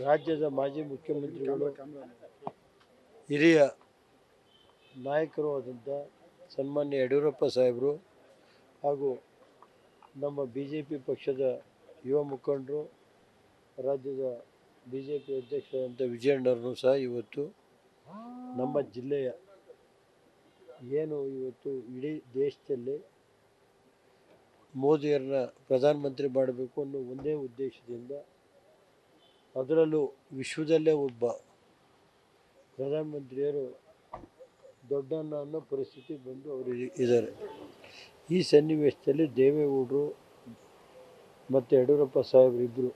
ರಾಜ್ಯದ ಮಾಜಿ ಮುಖ್ಯಮಂತ್ರಿಗಳು ಹಿರಿಯ ನಾಯಕರು ಆದಂಥ ಸನ್ಮಾನ್ಯ ಯಡಿಯೂರಪ್ಪ ಸಾಹೇಬರು ಹಾಗೂ ನಮ್ಮ ಬಿ ಜೆ ಪಿ ಪಕ್ಷದ ಯುವ ಮುಖಂಡರು ರಾಜ್ಯದ ಬಿ ಜೆ ಪಿ ಅಧ್ಯಕ್ಷರಾದಂಥ ವಿಜಯಣ್ಣರನ್ನು ಸಹ ಇವತ್ತು ನಮ್ಮ ಜಿಲ್ಲೆಯ ಏನು ಇವತ್ತು ಇಡೀ ದೇಶದಲ್ಲಿ ಮೋದಿಯರನ್ನ ಪ್ರಧಾನಮಂತ್ರಿ ಮಾಡಬೇಕು ಅನ್ನೋ ಒಂದೇ ಉದ್ದೇಶದಿಂದ, ಅದರಲ್ಲೂ ವಿಶ್ವದಲ್ಲೇ ಒಬ್ಬ ಪ್ರಧಾನಮಂತ್ರಿಯರು ದೊಡ್ಡಣ್ಣ ಅನ್ನೋ ಪರಿಸ್ಥಿತಿ ಬಂದು ಅವರು ಇದ್ದಾರೆ. ಈ ಸನ್ನಿವೇಶದಲ್ಲಿ ದೇವೇಗೌಡರು ಮತ್ತು ಯಡಿಯೂರಪ್ಪ ಸಾಹೇಬರಿಬ್ಬರು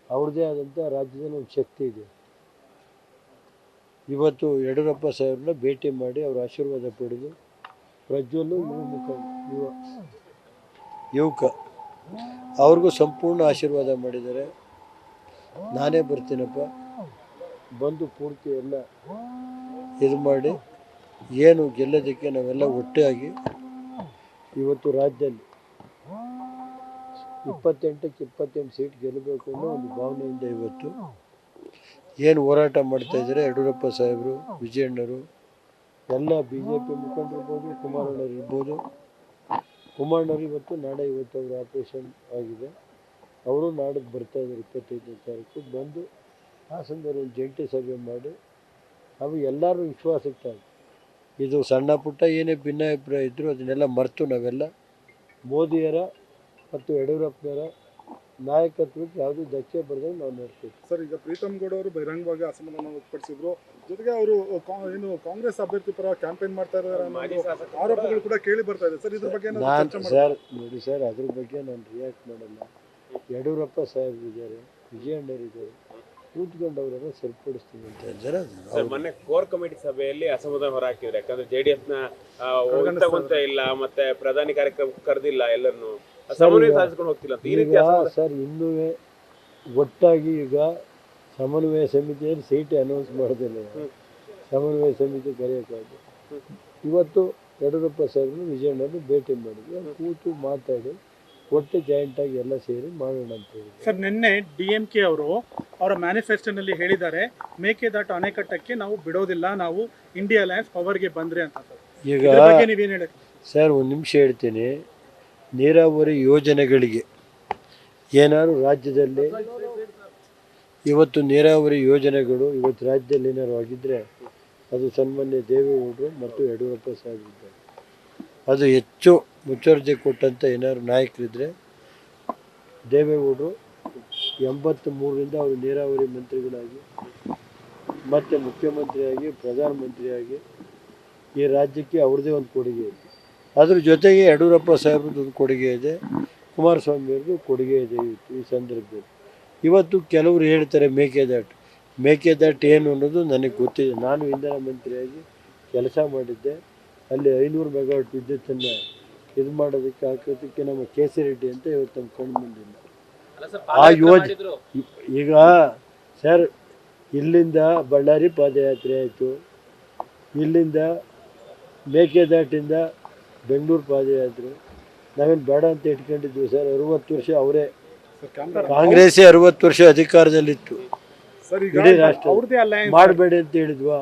ಅವ್ರದ್ದೇ ಆದಂಥ ರಾಜ್ಯದಲ್ಲಿ ಒಂದು ಶಕ್ತಿ ಇದೆ. ಇವತ್ತು ಯಡಿಯೂರಪ್ಪ ಸಾಹೇಬ್ರನ್ನ ಭೇಟಿ ಮಾಡಿ ಅವ್ರ ಆಶೀರ್ವಾದ ಪಡೆದು ಪ್ರಜ್ವಲ್ಲು ಯುವಕ ಅವ್ರಿಗೂ ಸಂಪೂರ್ಣ ಆಶೀರ್ವಾದ ಮಾಡಿದ್ದಾರೆ. ನಾನೇ ಬರ್ತೀನಪ್ಪ, ಬಂದು ಪೂರ್ತಿ ಎಲ್ಲ ಇದು ಮಾಡಿ ಏನು ಗೆಲ್ಲೋದಕ್ಕೆ ನಾವೆಲ್ಲ ಒಟ್ಟಾಗಿ ಇವತ್ತು ರಾಜ್ಯದಲ್ಲಿ 28ಕ್ಕೆ 28 ಸೀಟ್ ಗೆಲ್ಲಬೇಕು ಅನ್ನೋ ಒಂದು ಭಾವನೆಯಿಂದ ಇವತ್ತು ಏನು ಹೋರಾಟ ಮಾಡ್ತಾಯಿದ್ದಾರೆ ಯಡಿಯೂರಪ್ಪ ಸಾಹೇಬರು, ವಿಜಯಣ್ಣರು, ಎಲ್ಲ ಬಿ ಜೆ ಪಿ ಮುಖಂಡರಿರ್ಬೋದು, ಕುಮಾರಣ್ಣರು ಇರ್ಬೋದು. ಕುಮಾರಣ್ಣರು ಇವತ್ತು ಇವತ್ತು ಅವ್ರ ಆಪ್ರೇಷನ್ ಆಗಿದೆ. ಅವರು ನಾಡಿದ್ದು ಬರ್ತಾಯಿದ್ದಾರೆ 25ನೇ ತಾರೀಕು. ಬಂದು ಹಾಸನದಲ್ಲಿ ಒಂದು ಜಂಟಿ ಸಭೆ ಮಾಡಿ ಅವು ಎಲ್ಲರೂ ವಿಶ್ವಾಸಕ್ಕೆ ಇದು ಸಣ್ಣ ಪುಟ್ಟ ಏನೇ ಭಿನ್ನಾಭಿಪ್ರಾಯ ಇದ್ದರೂ ಅದನ್ನೆಲ್ಲ ಮರೆತು ನಾವೆಲ್ಲ ಮೋದಿಯರ ಮತ್ತು ಯಡಿಯೂರಪ್ಪನವರ ನಾಯಕತ್ವಕ್ಕೆ ಯಾವುದೂ ಧಕ್ಕೆ ಬರೆದಂಗೆ ನಾವು ನೋಡ್ತೀವಿ. ಸರ್, ಈಗ ಪ್ರೀತಮ್ ಗೌಡ ಅವರು ಬಹಿರಂಗವಾಗಿ ಅಸಮಾಧಾನ ವ್ಯಕ್ತಪಡಿಸಿದ್ರು. ಜೊತೆಗೆ ಅವರು ಏನು ಕಾಂಗ್ರೆಸ್ ಅಭ್ಯರ್ಥಿ ಪರ ಕ್ಯಾಂಪೇನ್ ಮಾಡ್ತಾ ಇದ್ದಾರೆ ಆರೋಪಗಳು ಕೂಡ ಕೇಳಿ ಬರ್ತಾ ಇದೆ. ಸರ್, ಇದ್ರ ಬಗ್ಗೆ ನೋಡಿ ಸರ್, ಅದ್ರ ಬಗ್ಗೆ ನಾನು ರಿಯಾಕ್ಟ್ ಮಾಡಲ್ಲ. ಯಡಿಯೂರಪ್ಪ ಸಾಹೇಬರಿದ್ದಾರೆ, ವಿಜಯಣ್ಣರಿದ್ದಾರೆ, ಕೂತ್ಕೊಂಡು ಅವರೆಲ್ಲ ಸರಿಪಡಿಸ್ತೀವಿ ಅಂತ ಇದ್ದಾರೆ. ಮೊನ್ನೆ ಕೋರ್ ಕಮಿಟಿ ಸಭೆಯಲ್ಲಿ ಅಸಮಾಧಾನ ಹೊರಹಾಕಿದ್ರೆ, ಯಾಕಂದ್ರೆ JDS ನ ಇಲ್ಲ, ಮತ್ತೆ ಪ್ರಧಾನಿ ಕಾರ್ಯಕ್ರಮ ಕರೆದಿಲ್ಲ, ಎಲ್ಲರನ್ನು ಸಮನ್ವಯ ಸಾಧಿಸ್ಕೊಂಡು ಹೋಗ್ತಿಲ್ಲ ಅಂತ. ಈಗ ಸರ್, ಇನ್ನೂ ಒಟ್ಟಾಗಿ ಈಗ ಸಮನ್ವಯ ಸಮಿತಿಯಲ್ಲಿ ಸೀಟ್ ಅನೌನ್ಸ್ ಮಾಡೋದಿಲ್ಲ. ಸಮನ್ವಯ ಸಮಿತಿ ಕರೆಯೋಕ್ಕಾಗಿ ಇವತ್ತು ಯಡಿಯೂರಪ್ಪ ಸಾಹೇಬ್ರು ವಿಜಯಣ್ಣನ್ನು ಭೇಟಿ ಮಾಡಿದ್ವಿ. ಕೂತು ಮಾತಾಡಿ ಒಟ್ಟು ಜಾಯಿಂಟಾಗಿ ಎಲ್ಲ ಸೇರಿ ಮಾಡೋಣ ಅಂತ ಹೇಳಿ. ಸರ್, ನಿನ್ನೆ DMK ಅವರು ಅವರ ಮ್ಯಾನಿಫೆಸ್ಟೋನಲ್ಲಿ ಹೇಳಿದ್ದಾರೆ, ಮೇಕೆದಾಟು ಅಣೆಕಟ್ಟಕ್ಕೆ ನಾವು ಬಿಡೋದಿಲ್ಲ, ನಾವು ಇಂಡಿಯಾ ಅಲಯನ್ಸ್ ಪವರ್ಗೆ ಬಂದ್ರೆ ಅಂತ. ಈಗ ನೀವೇನು ಹೇಳಿ ಸರ್, ಒಂದು ನಿಮಿಷ ಹೇಳ್ತೀನಿ. ನೀರಾವರಿ ಯೋಜನೆಗಳಿಗೆ ಏನಾದ್ರು ರಾಜ್ಯದಲ್ಲಿ ಇವತ್ತು ನೀರಾವರಿ ಯೋಜನೆಗಳು ಇವತ್ತು ರಾಜ್ಯದಲ್ಲಿ ಏನಾದ್ರು ಆಗಿದ್ದರೆ ಅದು ಸನ್ಮಾನ್ಯ ದೇವೇಗೌಡರು ಮತ್ತು ಯಡಿಯೂರಪ್ಪ ಸಾಹೇಬರಿದ್ದಾರೆ. ಅದು ಹೆಚ್ಚು ಮುಚ್ಚರ್ಜೆ ಕೊಟ್ಟಂಥ ಏನಾದ್ರು ನಾಯಕರಿದ್ದರೆ ದೇವೇಗೌಡರು 83ರಿಂದ ಅವರು ನೀರಾವರಿ ಮಂತ್ರಿಗಳಾಗಿ ಮತ್ತು ಮುಖ್ಯಮಂತ್ರಿಯಾಗಿ ಪ್ರಧಾನಮಂತ್ರಿಯಾಗಿ ಈ ರಾಜ್ಯಕ್ಕೆ ಅವ್ರದ್ದೇ ಒಂದು ಕೊಡುಗೆ ಇದೆ. ಅದ್ರ ಜೊತೆಗೆ ಯಡಿಯೂರಪ್ಪ ಸಾಹೇಬ್ರದ್ದು ಒಂದು ಕೊಡುಗೆ ಇದೆ, ಕುಮಾರಸ್ವಾಮಿಯವ್ರದ್ದು ಕೊಡುಗೆ ಇದೆ. ಈ ಸಂದರ್ಭದಲ್ಲಿ ಇವತ್ತು ಕೆಲವರು ಹೇಳ್ತಾರೆ ಮೇಕೆದಾಟು ಏನು ಅನ್ನೋದು ನನಗೆ ಗೊತ್ತಿದೆ. ನಾನು ಇಂಧನ ಮಂತ್ರಿಯಾಗಿ ಕೆಲಸ ಮಾಡಿದ್ದೆ. ಅಲ್ಲಿ 500 ಮೆಗಾವಾಟ್ ವಿದ್ಯುತ್ತನ್ನು ಇದು ಮಾಡೋದಕ್ಕೆ ಹಾಕೋದಕ್ಕೆ ನಮ್ಮ KC ರೆಡ್ಡಿ ಅಂತ ಇವತ್ತು ನಮ್ಮ ಕಣ್ಣು ಮುಂದಿಲ್ಲ ಆ ಯೋಜನೆ. ಈಗ ಸರ್, ಇಲ್ಲಿಂದ ಬಳ್ಳಾರಿ ಪಾದಯಾತ್ರೆ ಆಯಿತು, ಇಲ್ಲಿಂದ ಮೇಕೆದಾಟಿಂದ ಬೆಂಗಳೂರು ಪಾದಯಾತ್ರೆ. ನಾವೇನು ಬೇಡ ಅಂತ ಇಟ್ಕೊಂಡಿದ್ವಿ ಸರ್. 60 ವರ್ಷ ಅವರೇ ಕಾಂಗ್ರೆಸ್ಸೇ 60 ವರ್ಷ ಅಧಿಕಾರದಲ್ಲಿತ್ತು. ಇಡೀ ರಾಷ್ಟ್ರ ಮಾಡಬೇಡಿ ಅಂತ ಹೇಳಿದ್ವಾ?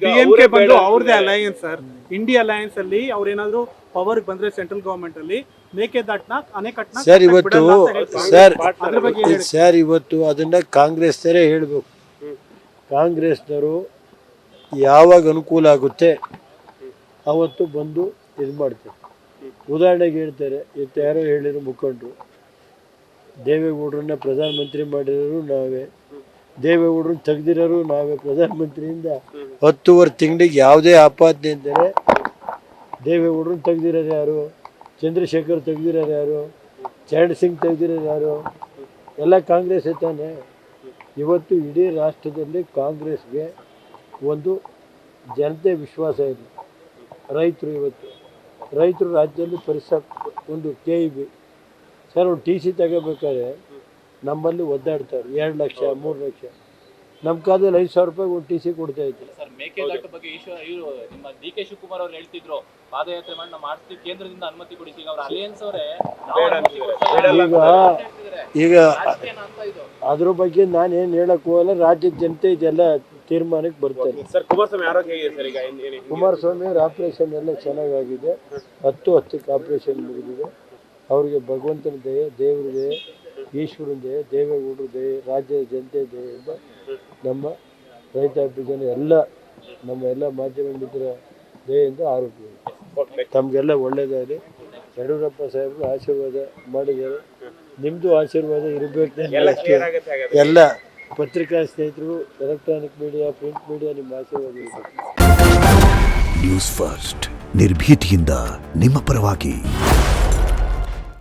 DMK ಬಂದು ಅವ್ರದೇ ಅಲಯನ್ಸ್ ಸರ್. ಇಂಡಿಯಾ ಅಲಯನ್ಸ್ ಅಲ್ಲಿ ಅವ್ರೇನಾದ್ರು ಪವರ್ ಬಂದ್ರೆ ಸೆಂಟ್ರಲ್ ಗವರ್ಮೆಂಟ್ ಅಲ್ಲಿ ಮೇಕೆದಾಟನ ಅಣೆಕಟ್ಟನ್ನ ಸರ್ ಇವತ್ತು ಅದನ್ನ ಕಾಂಗ್ರೆಸ್ನವರೇ ಹೇಳ್ಬೇಕು. ಕಾಂಗ್ರೆಸ್ನವರು ಯಾವಾಗ ಅನುಕೂಲ ಆಗುತ್ತೆ ಅವತ್ತು ಬಂದು ಇದು ಮಾಡ್ತಾರೆ. ಉದಾಹರಣೆಗೆ ಹೇಳ್ತಾರೆ, ಇವತ್ತು ಯಾರೋ ಹೇಳಿರೋ ಮುಖಂಡರು ದೇವೇಗೌಡರನ್ನ ಪ್ರಧಾನಮಂತ್ರಿ ಮಾಡಿರೋರು ನಾವೇ, ದೇವೇಗೌಡರನ್ನ ತೆಗೆದಿರೋರು ನಾವೇ. ಪ್ರಧಾನಮಂತ್ರಿಯಿಂದ 10 ತಿಂಗಳಿಗೆ ಯಾವುದೇ ಆಪಾದನೆ ಇದ್ದರೆ ದೇವೇಗೌಡರನ್ನ ತೆಗೆದಿರೋರು ಯಾರು? ಚಂದ್ರಶೇಖರ್ ತೆಗೆದಿರೋರು ಯಾರು? ಚರಣ್ ಸಿಂಗ್ ತೆಗೆದಿರೋರು ಯಾರು? ಎಲ್ಲ ಕಾಂಗ್ರೆಸ್ ತಾನೆ. ಇವತ್ತು ಇಡೀ ರಾಷ್ಟ್ರದಲ್ಲಿ ಕಾಂಗ್ರೆಸ್ಗೆ ಒಂದು ಜನತೆ ವಿಶ್ವಾಸ ಇದೆ. ರೈತರು ರಾಜ್ಯದಲ್ಲಿ ಒಂದು KEB ಸರ್, ಒಂದು TC ತಗೋಬೇಕಾದ್ರೆ ನಮ್ಮಲ್ಲಿ ಒದ್ದಾಡ್ತಾರೆ 2 ಲಕ್ಷ 3 ಲಕ್ಷ. ನಮ್ಮ ಕಾಲದಲ್ಲಿ 5,000 ರೂಪಾಯಿ ಒಂದು ಟಿ ಸಿ ಕೊಡ್ತಾ ಇದ್ರು. ಸರ್ ಮೇಕೆದಾಟು ಬಗ್ಗೆ ಇವರು ನಿಮ್ಮ DK ಶಿವಕುಮಾರ್ ಅವ್ರು ಹೇಳ್ತಿದ್ರು, ಪಾದಯಾತ್ರೆ ಮಾಡಿ ನಾವು ಮಾಡ್ತೀವಿ, ಕೇಂದ್ರದಿಂದ ಅನುಮತಿ ಕೊಡಿಸಿ. ಈಗ ಅವ್ರ ಅಲಯನ್ಸ್ ಅವರೇ ಈಗ ಅದ್ರ ಬಗ್ಗೆ ನಾನೇನು ಹೇಳಕ್ ಹೋಗಲ್ಲ. ರಾಜ್ಯದ ಜನತೆ ಇದೆಲ್ಲ ತೀರ್ಮಾನಕ್ಕೆ ಬರ್ತಾರೆ. ಸರ್ ಕುಮಾರಸ್ವಾಮಿ ಆರೋಗ್ಯ ಹೇಗಿದೆ ಸರ್? ಈಗ ಕುಮಾರಸ್ವಾಮಿ ಅವ್ರ ಆಪರೇಷನ್ ಎಲ್ಲ ಚೆನ್ನಾಗಾಗಿದೆ. 10/10ಕ್ಕೆ ಆಪರೇಷನ್ ಮುಗಿದಿದೆ. ಅವ್ರಿಗೆ ಭಗವಂತನ ದಯೆ, ದೇವ್ರ ದಯೆ, ಈಶ್ವರನ ದಯೆ, ದೇವೇಗೌಡರ ದಯೆ, ರಾಜ್ಯದ ಜನತೆ ದಯೆಯಿಂದ ನಮ್ಮ ರೈತಾಪಿ ಜನ ಎಲ್ಲ ನಮ್ಮ ಎಲ್ಲ ಮಾಧ್ಯಮ ಮಿತ್ರ ದಯೆಯಿಂದ ಆರೋಗ್ಯ ತಮಗೆಲ್ಲ ಒಳ್ಳೆಯದಾಗಲಿ. ಯಡಿಯೂರಪ್ಪ ಸಾಹೇಬರು ಆಶೀರ್ವಾದ ಮಾಡಿದ್ದಾರೆ. ನಿಮ್ಮದು ಆಶೀರ್ವಾದ ಇರಬೇಕು. ಎಲ್ಲ ಪತ್ರಿಕಾ ಸ್ನೇಹಿತರು, ಎಲೆಕ್ಟ್ರಾನಿಕ್ ಮೀಡಿಯಾ, ಪ್ರಿಂಟ್ ಮೀಡಿಯಾ, ನಿಮ್ಮ ಆಶೀರ್ವಾದ ಇರಬೇಕು. ನ್ಯೂಸ್ ಫಸ್ಟ್ ನಿರ್ಭೀತಿಯಿಂದ ನಿಮ್ಮ ಪರವಾಗಿ.